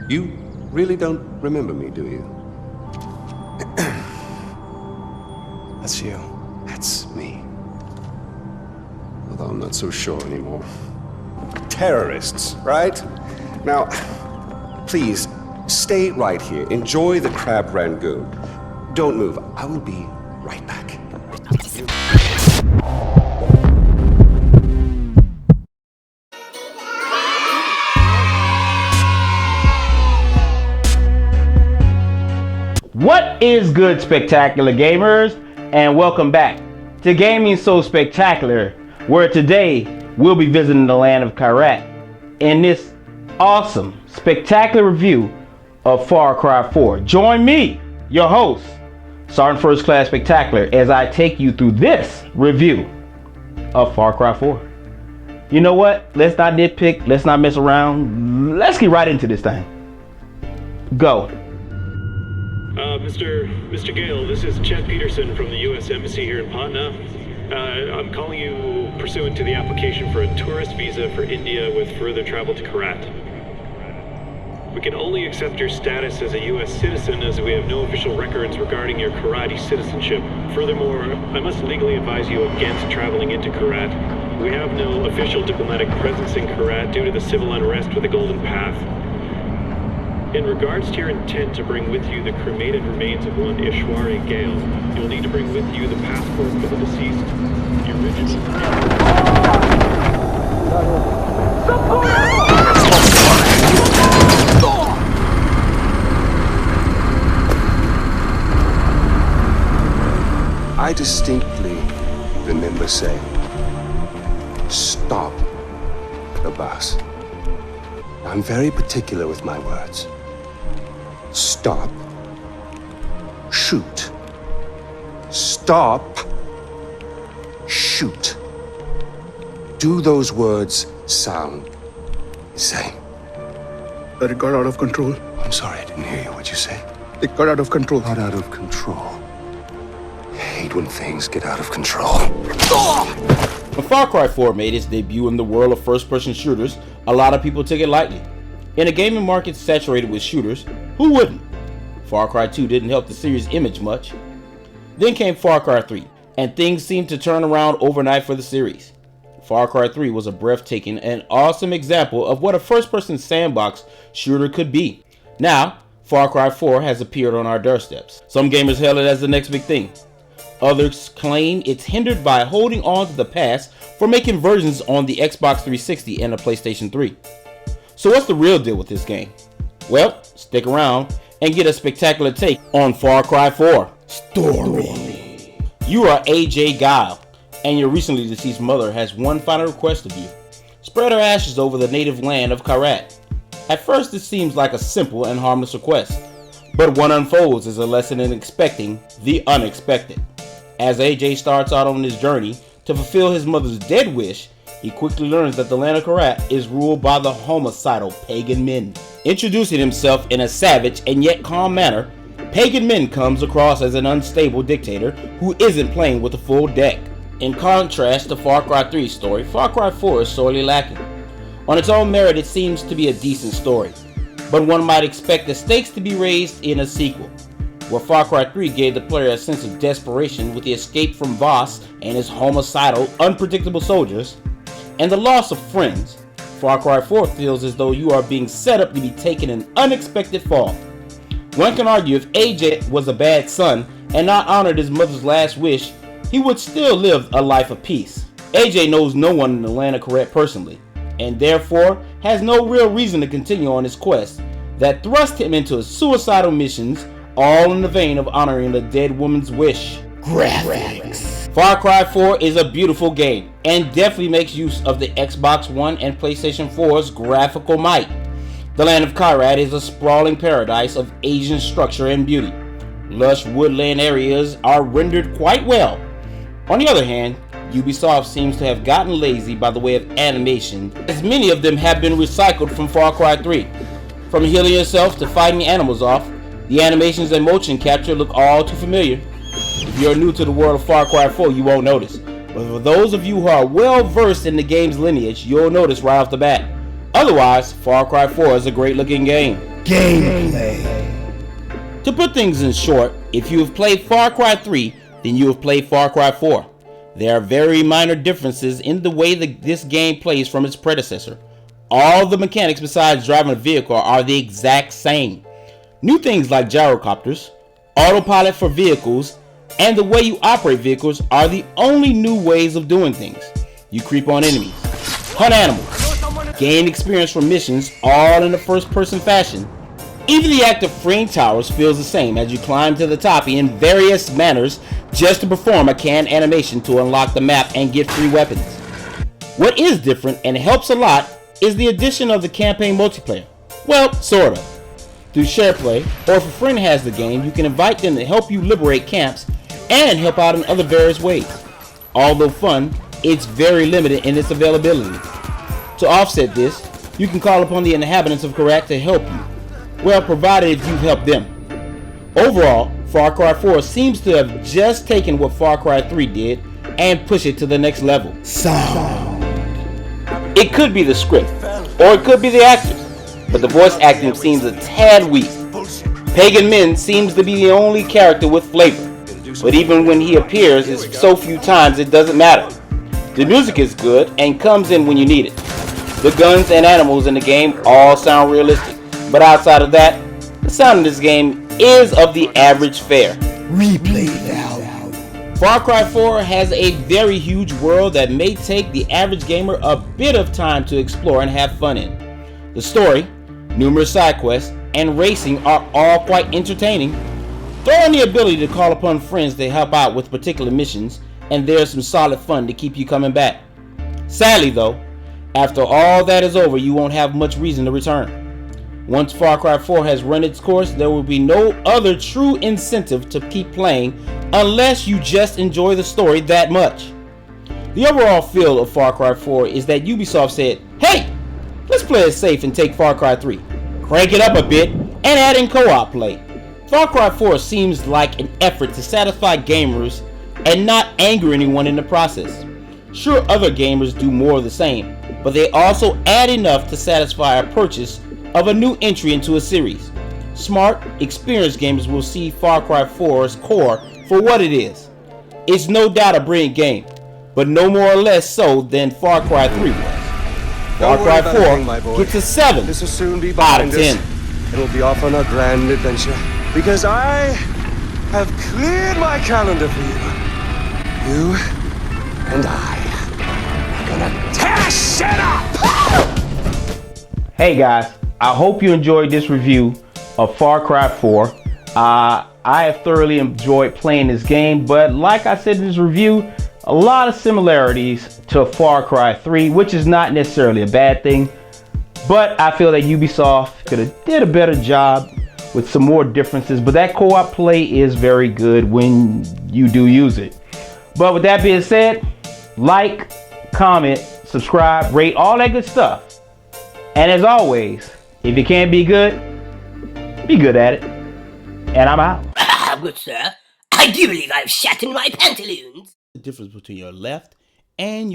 You really don't remember me, do you? That's you. That's me. Although I'm not so sure anymore. Terrorists, right? Now, please, stay right here. Enjoy the crab rangoon. Don't move. I will be right back. What is good, spectacular gamers, and welcome back to Gaming So Spectacular, where today we'll be visiting the land of Kyrat in this awesome, spectacular review of Far Cry 4. Join me, your host, Sergeant First Class Spectacular, as I take you through this review of Far Cry 4. You know what? Let's not nitpick, let's not mess around, let's get right into this thing. Go. Mr. Gale, this is Chet Peterson from the U.S. Embassy here in Patna. I'm calling you pursuant to the application for a tourist visa for India with further travel to Kyrat. We can only accept your status as a U.S. citizen as we have no official records regarding your Kyrati citizenship. Furthermore, I must legally advise you against traveling into Kyrat. We have no official diplomatic presence in Kyrat due to the civil unrest with the Golden Path. In regards to your intent to bring with you the cremated remains of one Ishwari Gale, you'll need to bring with you the passport for the deceased, the original... I distinctly remember saying, "Stop the bus." I'm very particular with my words. Stop. Shoot. Stop. Shoot. Do those words sound the same? That it got out of control. I'm sorry, I didn't hear you. What'd you say? It got out of control. Got out of control. I hate when things get out of control. When Far Cry 4 made its debut in the world of first-person shooters, a lot of people took it lightly. In a gaming market saturated with shooters, who wouldn't? Far Cry 2 didn't help the series' image much. Then came Far Cry 3, and things seemed to turn around overnight for the series. Far Cry 3 was a breathtaking and awesome example of what a first-person sandbox shooter could be. Now, Far Cry 4 has appeared on our doorsteps. Some gamers hail it as the next big thing. Others claim it's hindered by holding on to the past for making versions on the Xbox 360 and the PlayStation 3. So what's the real deal with this game? Well, stick around and get a spectacular take on Far Cry 4 Story. You are AJ Guile, and your recently deceased mother has one final request of you. Spread her ashes over the native land of Kyrat. At first it seems like a simple and harmless request, but what unfolds is a lesson in expecting the unexpected. As AJ starts out on his journey to fulfill his mother's dead wish, he quickly learns that the land of Kyrat is ruled by the homicidal Pagan Min. Introducing himself in a savage and yet calm manner, Pagan Min comes across as an unstable dictator who isn't playing with a full deck. In contrast to Far Cry 3's story, Far Cry 4 is sorely lacking. On its own merit, it seems to be a decent story, but one might expect the stakes to be raised in a sequel. Where Far Cry 3 gave the player a sense of desperation with the escape from Voss and his homicidal, unpredictable soldiers, and the loss of friends, Far Cry 4 feels as though you are being set up to be taken an unexpected fall. One can argue if AJ was a bad son and not honored his mother's last wish, he would still live a life of peace. AJ knows no one in the land of Kyrat personally, and therefore has no real reason to continue on his quest that thrust him into suicidal missions, all in the vein of honoring the dead woman's wish. Graphics. Far Cry 4 is a beautiful game and definitely makes use of the Xbox One and PlayStation 4's graphical might. The land of Kyrat is a sprawling paradise of Asian structure and beauty. Lush woodland areas are rendered quite well. On the other hand, Ubisoft seems to have gotten lazy by the way of animation, as many of them have been recycled from Far Cry 3. From healing yourself to fighting animals off, the animations and motion capture look all too familiar. If you're new to the world of Far Cry 4, you won't notice. But for those of you who are well versed in the game's lineage, you'll notice right off the bat. Otherwise, Far Cry 4 is a great looking game. Gameplay. To put things in short, if you have played Far Cry 3, then you have played Far Cry 4. There are very minor differences in the way this game plays from its predecessor. All the mechanics besides driving a vehicle are the exact same. New things like gyrocopters, autopilot for vehicles, and the way you operate vehicles are the only new ways of doing things. You creep on enemies, hunt animals, gain experience from missions, all in a first-person fashion. Even the act of freeing towers feels the same as you climb to the top in various manners just to perform a canned animation to unlock the map and get free weapons. What is different and helps a lot is the addition of the campaign multiplayer. Well, sort of. Through SharePlay, or if a friend has the game, you can invite them to help you liberate camps and help out in other various ways. Although fun, it's very limited in its availability. To offset this, you can call upon the inhabitants of Karat to help you. Well, provided if you've helped them. Overall, Far Cry 4 seems to have just taken what Far Cry 3 did and pushed it to the next level. Sound. It could be the script, or it could be the actors, but the voice acting seems a tad weak. Pagan Min seems to be the only character with flavor, but even when he appears, it's so few times it doesn't matter. The music is good and comes in when you need it. The guns and animals in the game all sound realistic. But outside of that, the sound of this game is of the average fare. Replay value. Far Cry 4 has a very huge world that may take the average gamer a bit of time to explore and have fun in. The story, numerous side quests, and racing are all quite entertaining. Throw in the ability to call upon friends to help out with particular missions, and there's some solid fun to keep you coming back. Sadly though, after all that is over, you won't have much reason to return. Once Far Cry 4 has run its course, there will be no other true incentive to keep playing unless you just enjoy the story that much. The overall feel of Far Cry 4 is that Ubisoft said, hey, let's play it safe and take Far Cry 3, crank it up a bit, and add in co-op play. Far Cry 4 seems like an effort to satisfy gamers and not anger anyone in the process. Sure, other gamers do more of the same, but they also add enough to satisfy a purchase of a new entry into a series. Smart, experienced gamers will see Far Cry 4's core for what it is. It's no doubt a brilliant game, but no more or less so than Far Cry 3 was. Far Cry 4 gets a 7 This will soon be out behind of 10. us, and we'll be off on a grand adventure. Because I have cleared my calendar for you. You and I are gonna tear shit up! Hey guys, I hope you enjoyed this review of Far Cry 4. I have thoroughly enjoyed playing this game, but like I said in this review, a lot of similarities to Far Cry 3, which is not necessarily a bad thing, but I feel that Ubisoft could have did a better job with some more differences, but that co-op play is very good when you do use it. But with that being said, like, comment, subscribe, rate, all that good stuff. And as always, if you can't be good at it. And I'm out. Good sir, I do believe I've shat in my pantaloons. The difference between your left and your